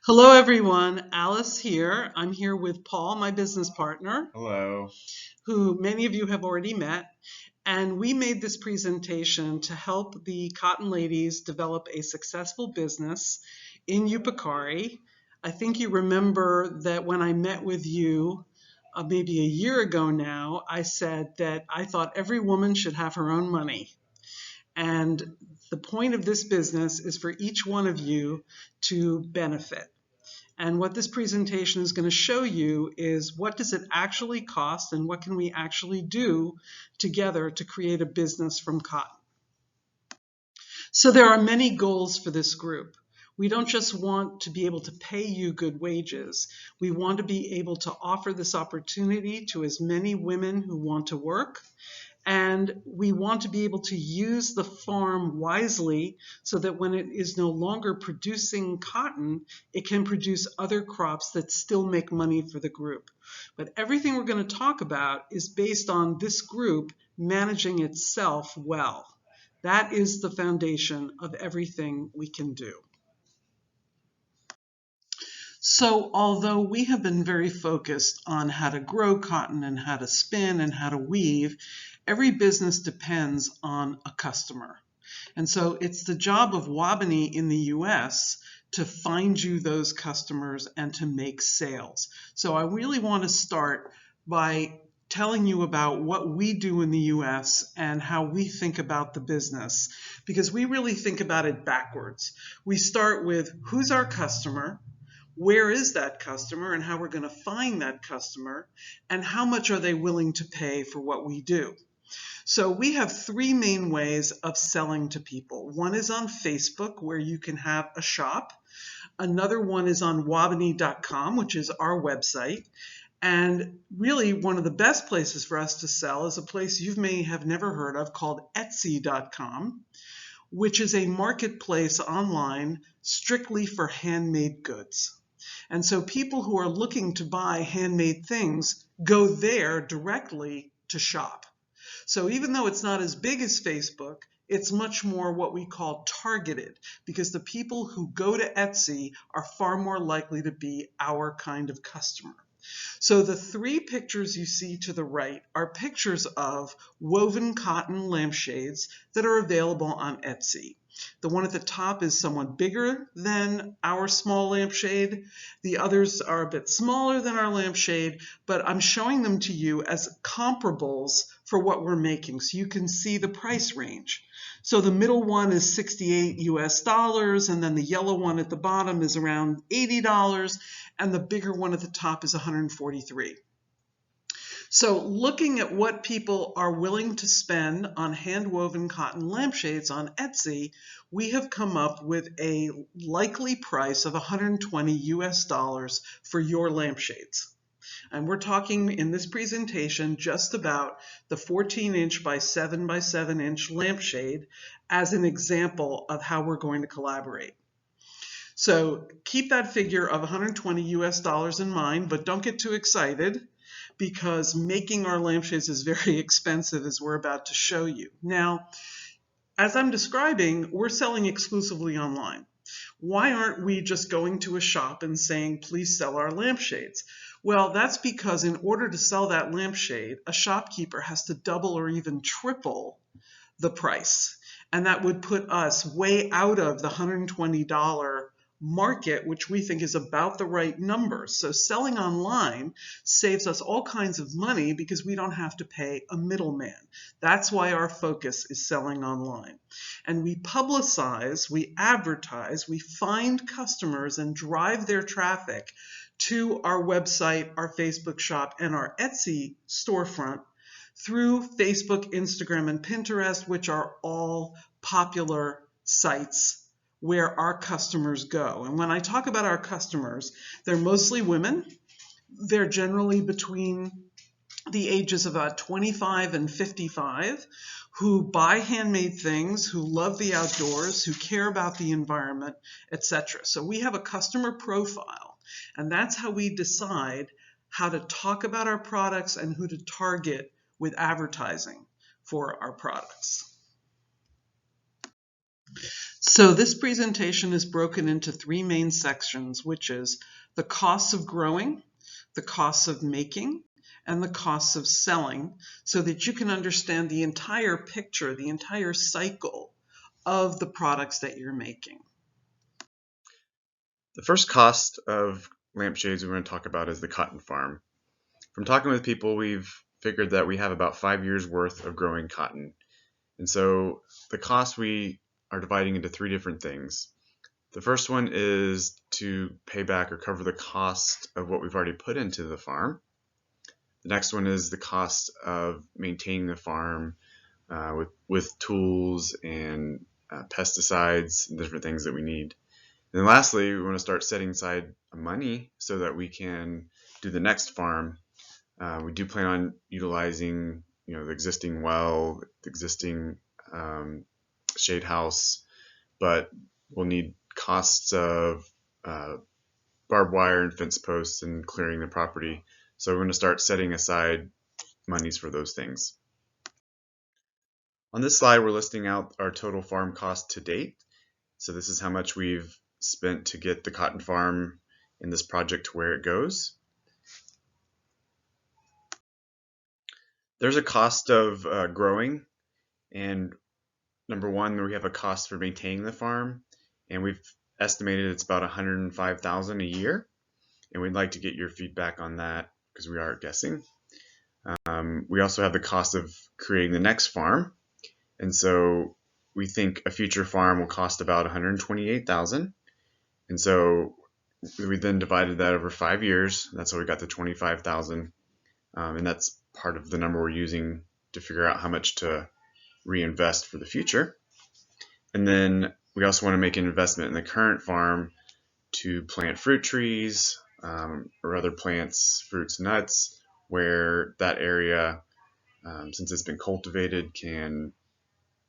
Hello, everyone. Alice here. I'm here with Paul, my business partner, Hello. who many of you have already met. And we made this presentation to help the cotton ladies develop a successful business in Yupikari. I think you remember that when I met with you maybe a year ago now, I said that I thought every woman should have her own money. And the point of this business is for each one of you to benefit. And what this presentation is going to show you is what does it actually cost and what can we actually do together to create a business from cotton. So there are many goals for this group. We don't just want to be able to pay you good wages. We want to be able to offer this opportunity to as many women who want to work. And we want to be able to use the farm wisely so that when it is no longer producing cotton, it can produce other crops that still make money for the group. But everything we're going to talk about is based on this group managing itself well. That is the foundation of everything we can do. So although we have been very focused on how to grow cotton and how to spin and how to weave, every business depends on a customer. And so it's the job of Wabani in the US to find you those customers and to make sales. So I really want to start by telling you about what we do in the US and how we think about the business, because we really think about it backwards. We start with who's our customer, where is that customer and how we're going to find that customer, and how much are they willing to pay for what we do. So we have three main ways of selling to people. One is on Facebook, where you can have a shop. Another one is on wabani.com, which is our website. And really one of the best places for us to sell is a place you may have never heard of called Etsy.com, which is a marketplace online strictly for handmade goods. And so people who are looking to buy handmade things go there directly to shop. So even though it's not as big as Facebook, it's much more what we call targeted, because the people who go to Etsy are far more likely to be our kind of customer. So the three pictures you see to the right are pictures of woven cotton lampshades that are available on Etsy. The one at the top is somewhat bigger than our small lampshade. The others are a bit smaller than our lampshade, but I'm showing them to you as comparables for what we're making so you can see the price range. So the middle one is 68 US dollars, and then the yellow one at the bottom is around $80, and the bigger one at the top is 143. So looking at what people are willing to spend on hand-woven cotton lampshades on Etsy, we have come up with a likely price of 120 US dollars for your lampshades. And we're talking in this presentation just about the 14-inch by 7 by 7-inch lampshade as an example of how we're going to collaborate. So keep that figure of 120 US dollars in mind, but don't get too excited, because making our lampshades is very expensive, as we're about to show you. Now, as I'm describing, we're selling exclusively online. Why aren't we just going to a shop and saying, please sell our lampshades? Well, that's because in order to sell that lampshade, a shopkeeper has to double or even triple the price. And that would put us way out of the $120 market, which we think is about the right number. So selling online saves us all kinds of money because we don't have to pay a middleman. That's why our focus is selling online. And we publicize, we advertise, we find customers and drive their traffic to our website, our Facebook shop, and our Etsy storefront through Facebook, Instagram, and Pinterest, which are all popular sites where our customers go. And when I talk about our customers, they're mostly women. They're generally between the ages of about 25 and 55, who buy handmade things, who love the outdoors, who care about the environment, etc. So we have a customer profile, and that's how we decide how to talk about our products and who to target with advertising for our products. So this presentation is broken into three main sections, which is the costs of growing, the costs of making, and the costs of selling, so that you can understand the entire picture, the entire cycle of the products that you're making. The first cost of lampshades we're going to talk about is the cotton farm. From talking with people, we've figured that we have about 5 years worth of growing cotton. And so the cost we are dividing into three different things. The first one is to pay back or cover the cost of what we've already put into the farm. The next one is the cost of maintaining the farm with tools and pesticides and different things that we need. And then lastly, we want to start setting aside money so that we can do the next farm. We do plan on utilizing, the existing well, the existing shade house, but we'll need costs of barbed wire and fence posts and clearing the property. So we're going to start setting aside monies for those things. On this slide, we're listing out our total farm cost to date. So this is how much we've spent to get the cotton farm in this project to where it goes. There's a cost of growing, and number one, we have a cost for maintaining the farm, and we've estimated it's about $105,000 a year, and we'd like to get your feedback on that because we are guessing. We also have the cost of creating the next farm, and so we think a future farm will cost about $128,000, and so we then divided that over 5 years. That's how we got the $25,000, and that's part of the number we're using to figure out how much to reinvest for the future. And then we also want to make an investment in the current farm to plant fruit trees or other plants, fruits, nuts, where that area, since it's been cultivated, can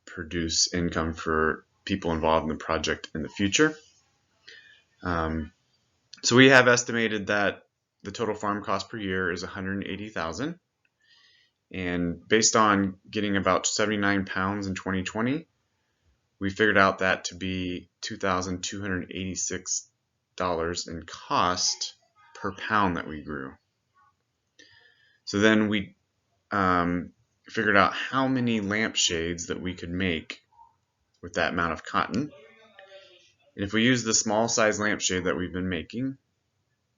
produce income for people involved in the project in the future. So we have estimated that the total farm cost per year is $180,000. And based on getting about 79 pounds in 2020, we figured out that to be $2,286 in cost per pound that we grew. So then we figured out how many lampshades that we could make with that amount of cotton. And if we use the small size lampshade that we've been making,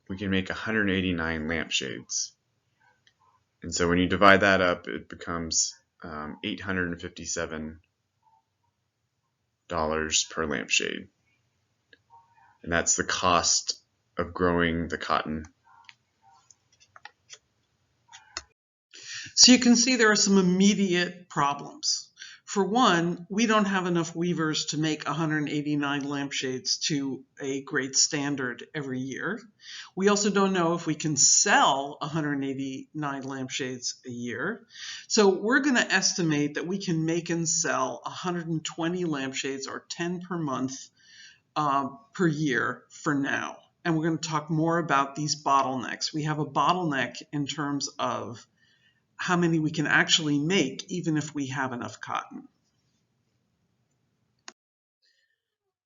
we can make 189 lampshades. And so when you divide that up, it becomes $857 per lampshade. And that's the cost of growing the cotton. So you can see there are some immediate problems. For one, we don't have enough weavers to make 189 lampshades to a great standard every year. We also don't know if we can sell 189 lampshades a year. So we're going to estimate that we can make and sell 120 lampshades, or 10 per month per year for now. And we're going to talk more about these bottlenecks. We have a bottleneck in terms of how many we can actually make, even if we have enough cotton.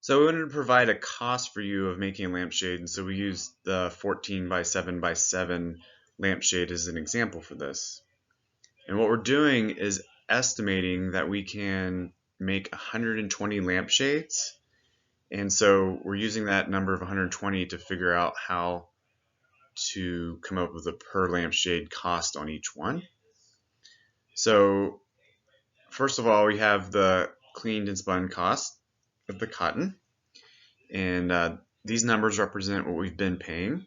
So we wanted to provide a cost for you of making a lampshade, and so we used the 14 by 7 by 7 lampshade as an example for this. And what we're doing is estimating that we can make 120 lampshades, and so we're using that number of 120 to figure out how to come up with a per lampshade cost on each one. So first of all, we have the cleaned and spun cost of the cotton, and these numbers represent what we've been paying.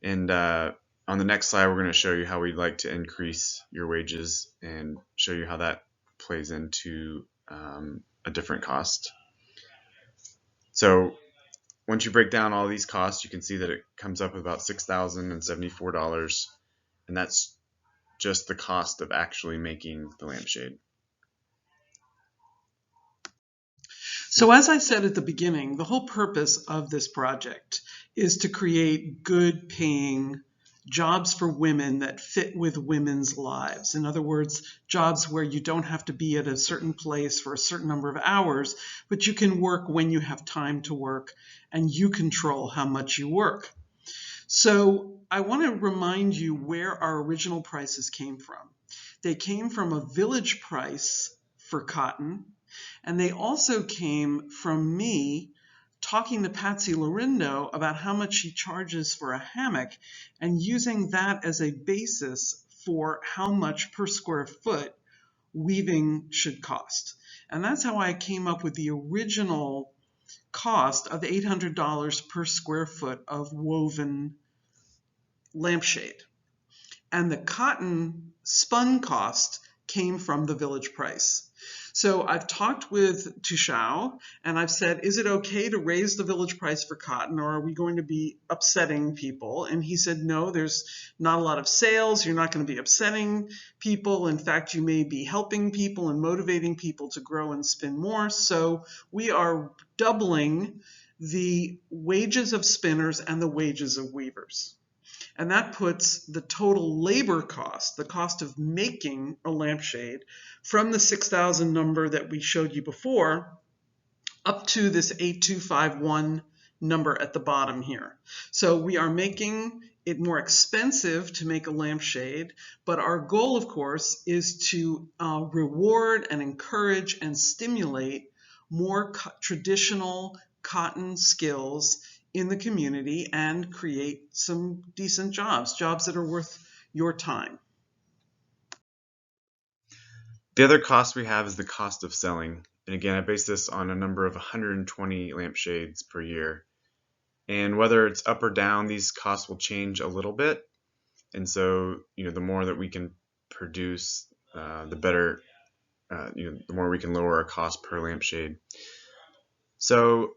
And on the next slide, we're going to show you how we'd like to increase your wages and show you how that plays into a different cost. So once you break down all these costs, you can see that it comes up with about $6,074, and that's just the cost of actually making the lampshade. So as I said at the beginning, the whole purpose of this project is to create good paying jobs for women that fit with women's lives. In other words, jobs where you don't have to be at a certain place for a certain number of hours, but you can work when you have time to work and you control how much you work. So I want to remind you where our original prices came from. They came from a village price for cotton, and they also came from me talking to Patsy Lorindo about how much she charges for a hammock and using that as a basis for how much per square foot weaving should cost. And that's how I came up with the original cost of $800 per square foot of woven lampshade. And the cotton spun cost came from the village price. So I've talked with Tushao and I've said, is it okay to raise the village price for cotton, or are we going to be upsetting people? And he said, no, there's not a lot of sales. You're not going to be upsetting people. In fact, you may be helping people and motivating people to grow and spin more. So we are doubling the wages of spinners and the wages of weavers. And that puts the total labor cost, the cost of making a lampshade, from the 6,000 number that we showed you before up to this 8,251 number at the bottom here. So we are making it more expensive to make a lampshade, but our goal, of course, is to reward and encourage and stimulate more traditional cotton skills in the community and create some decent jobs that are worth your time. The other cost we have is the cost of selling. And again, I base this on a number of 120 lampshades per year. And whether it's up or down, these costs will change a little bit. And so, the more that we can produce, the better, the more we can lower our cost per lampshade. So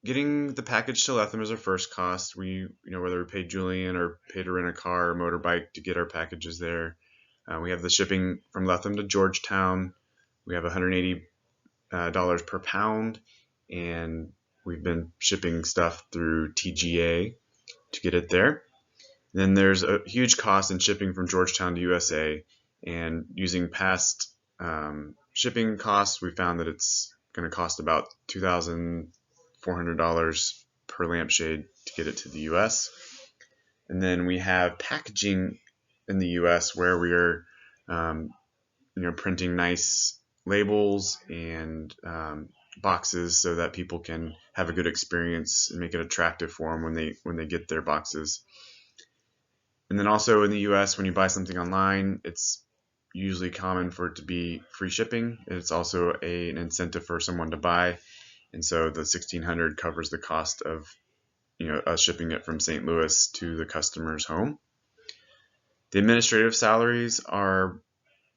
getting the package to Lethem is our first cost. We, whether we pay Julian or pay to rent a car or motorbike to get our packages there. We have the shipping from Lethem to Georgetown. We have $180 per pound, and we've been shipping stuff through TGA to get it there. Then there's a huge cost in shipping from Georgetown to USA, and using past shipping costs, we found that it's going to cost about $2,400 per lampshade to get it to the US. And then we have packaging in the US where we are printing nice labels and boxes so that people can have a good experience and make it attractive for them when they get their boxes. And then also in the US, when you buy something online, it's usually common for it to be free shipping. It's also an incentive for someone to buy. And so the $1,600 covers the cost of us shipping it from St. Louis to the customer's home. The administrative salaries are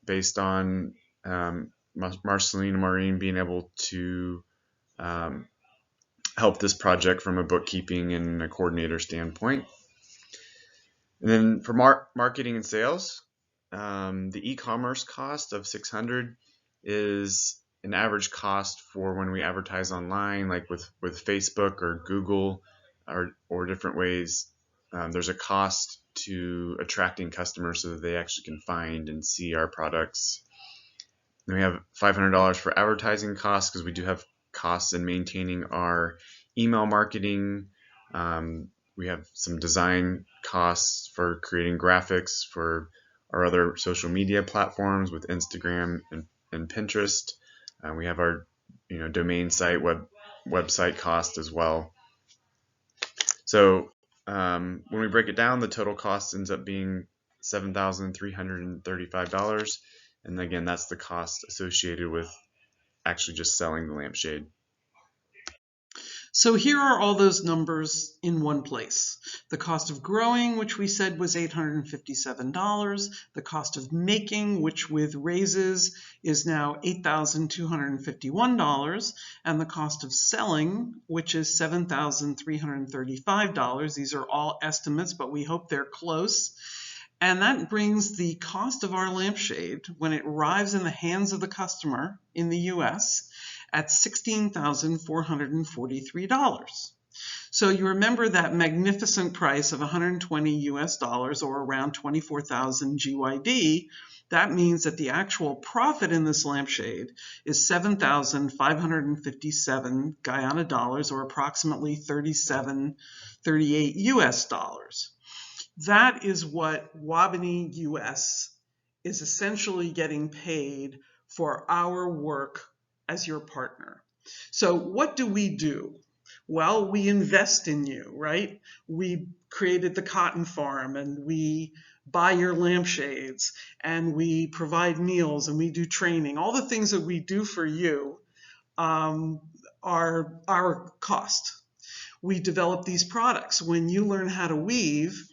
based on Marceline and Maureen being able to help this project from a bookkeeping and a coordinator standpoint. And then for marketing and sales, the e-commerce cost of $600 is an average cost for when we advertise online, like with Facebook or Google or different ways. There's a cost to attracting customers so that they actually can find and see our products. Then we have $500 for advertising costs because we do have costs in maintaining our email marketing. We have some design costs for creating graphics for our other social media platforms with Instagram and Pinterest. We have our domain site website cost as well. So when we break it down, the total cost ends up being $7,335. And again, that's the cost associated with actually just selling the lampshade. So here are all those numbers in one place. The cost of growing, which we said was $857. The cost of making, which with raises is now $8,251. And the cost of selling, which is $7,335. These are all estimates, but we hope they're close. And that brings the cost of our lampshade when it arrives in the hands of the customer in the US at $16,443. So you remember that magnificent price of 120 US dollars, or around 24,000 GYD. That means that the actual profit in this lampshade is 7,557 Guyana dollars, or approximately 38 US dollars. That is what Wabani US is essentially getting paid for our work as your partner. So what do we do? Well, we invest in you, right? We created the cotton farm, and we buy your lampshades, and we provide meals, and we do training. All the things that we do for you are our cost. We develop these products. When you learn how to weave,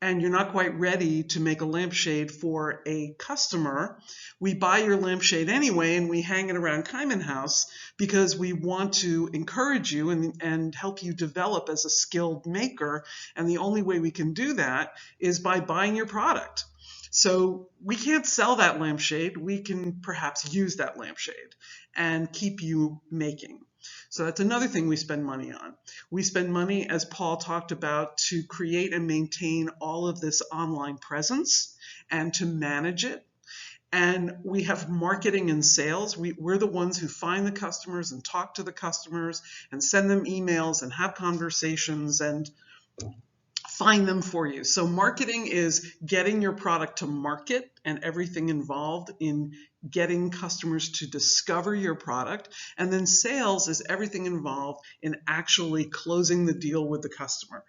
and you're not quite ready to make a lampshade for a customer, we buy your lampshade anyway, and we hang it around Kaiman House because we want to encourage you and help you develop as a skilled maker. And the only way we can do that is by buying your product. So we can't sell that lampshade. We can perhaps use that lampshade and keep you making. So that's another thing we spend money on. We spend money, as Paul talked about, to create and maintain all of this online presence and to manage it. And we have marketing and sales. We're the ones who find the customers and talk to the customers and send them emails and have conversations and find them for you. So marketing is getting your product to market and everything involved in getting customers to discover your product. And then sales is everything involved in actually closing the deal with the customer.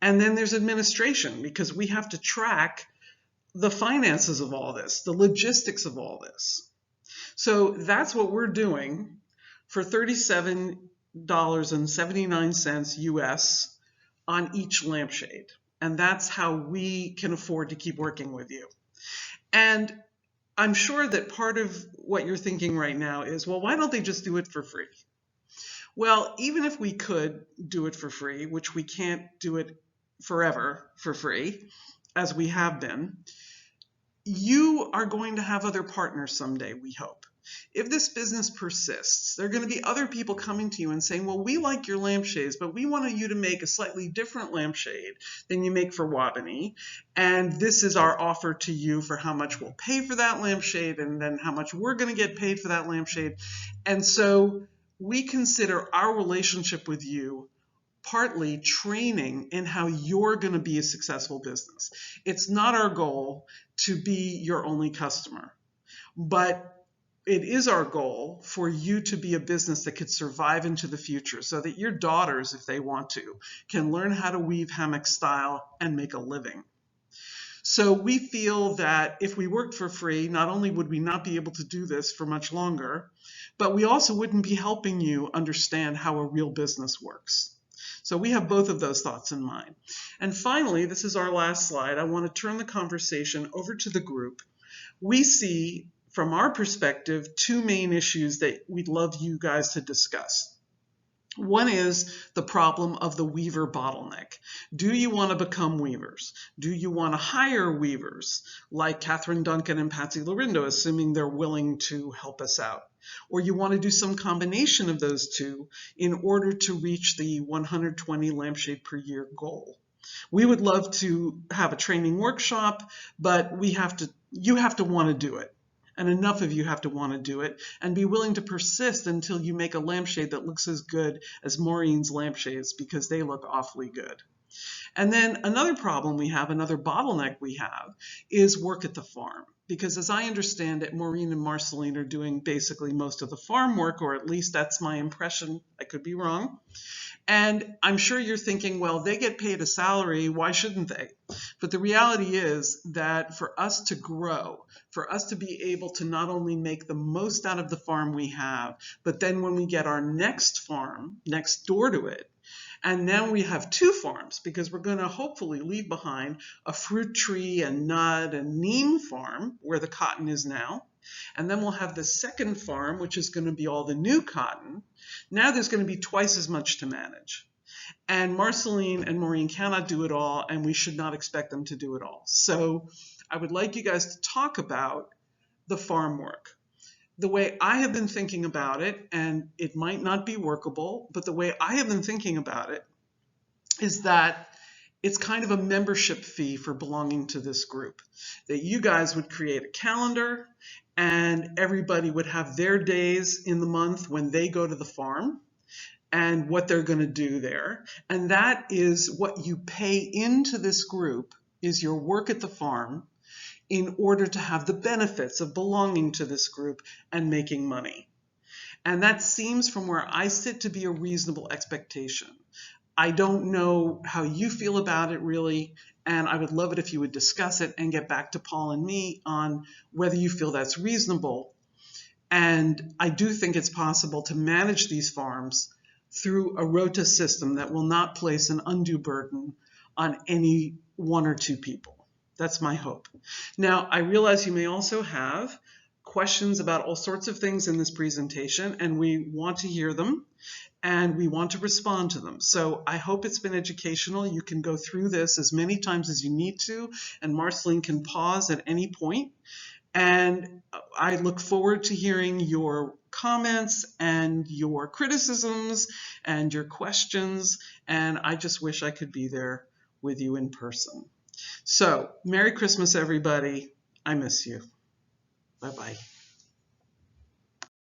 And then there's administration, because we have to track the finances of all this, the logistics of all this. So that's what we're doing for $37.79 US on each lampshade. And that's how we can afford to keep working with you. And I'm sure that part of what you're thinking right now is, well, why don't they just do it for free? Well, even if we could do it for free, which we can't do it forever for free, as we have been, you are going to have other partners someday, we hope. If this business persists, there are going to be other people coming to you and saying, well, we like your lampshades, but we wanted you to make a slightly different lampshade than you make for Wabani. And this is our offer to you for how much we'll pay for that lampshade, and then how much we're going to get paid for that lampshade. And so we consider our relationship with you partly training in how you're going to be a successful business. It's not our goal to be your only customer, but it is our goal for you to be a business that could survive into the future, so that your daughters, if they want to, can learn how to weave hammock style and make a living. So we feel that if we worked for free, not only would we not be able to do this for much longer, but we also wouldn't be helping you understand how a real business works. So we have both of those thoughts in mind. And finally, this is our last slide. I want to turn the conversation over to the group. We see, from our perspective, two main issues that we'd love you guys to discuss. One is the problem of the weaver bottleneck. Do you want to become weavers? Do you want to hire weavers like Catherine Duncan and Patsy Lorindo, assuming they're willing to help us out? Or you want to do some combination of those two in order to reach the 120 lampshade per year goal? We would love to have a training workshop, but you have to want to do it. And enough of you have to want to do it and be willing to persist until you make a lampshade that looks as good as Maureen's lampshades, because they look awfully good. And then another problem we have, another bottleneck we have, is work at the farm. Because as I understand it, Maureen and Marceline are doing basically most of the farm work, or at least that's my impression. I could be wrong. And I'm sure you're thinking, well, they get paid a salary, why shouldn't they? But the reality is that for us to grow, for us to be able to not only make the most out of the farm we have, but then when we get our next farm next door to it, and now we have two farms, because we're going to hopefully leave behind a fruit tree and nut and neem farm where the cotton is now. And then we'll have the second farm, which is going to be all the new cotton. Now there's going to be twice as much to manage. And Marceline and Maureen cannot do it all, and we should not expect them to do it all. So I would like you guys to talk about the farm work. the way I have been thinking about it, and it might not be workable, but the way I have been thinking about it is that it's kind of a membership fee for belonging to this group. That you guys would create a calendar and everybody would have their days in the month when they go to the farm and what they're going to do there. And that is what you pay into this group is your work at the farm in order to have the benefits of belonging to this group and making money. And that seems from where I sit to be a reasonable expectation. I don't know how you feel about it really, and I would love it if you would discuss it and get back to Paul and me on whether you feel that's reasonable. And I do think it's possible to manage these farms through a rota system that will not place an undue burden on any one or two people. That's my hope. Now, I realize you may also have questions about all sorts of things in this presentation, and we want to hear them and we want to respond to them. So I hope it's been educational. You can go through this as many times as you need to, and Marceline can pause at any point. And I look forward to hearing your comments and your criticisms and your questions. And I just wish I could be there with you in person. So, Merry Christmas, everybody. I miss you. Bye-bye.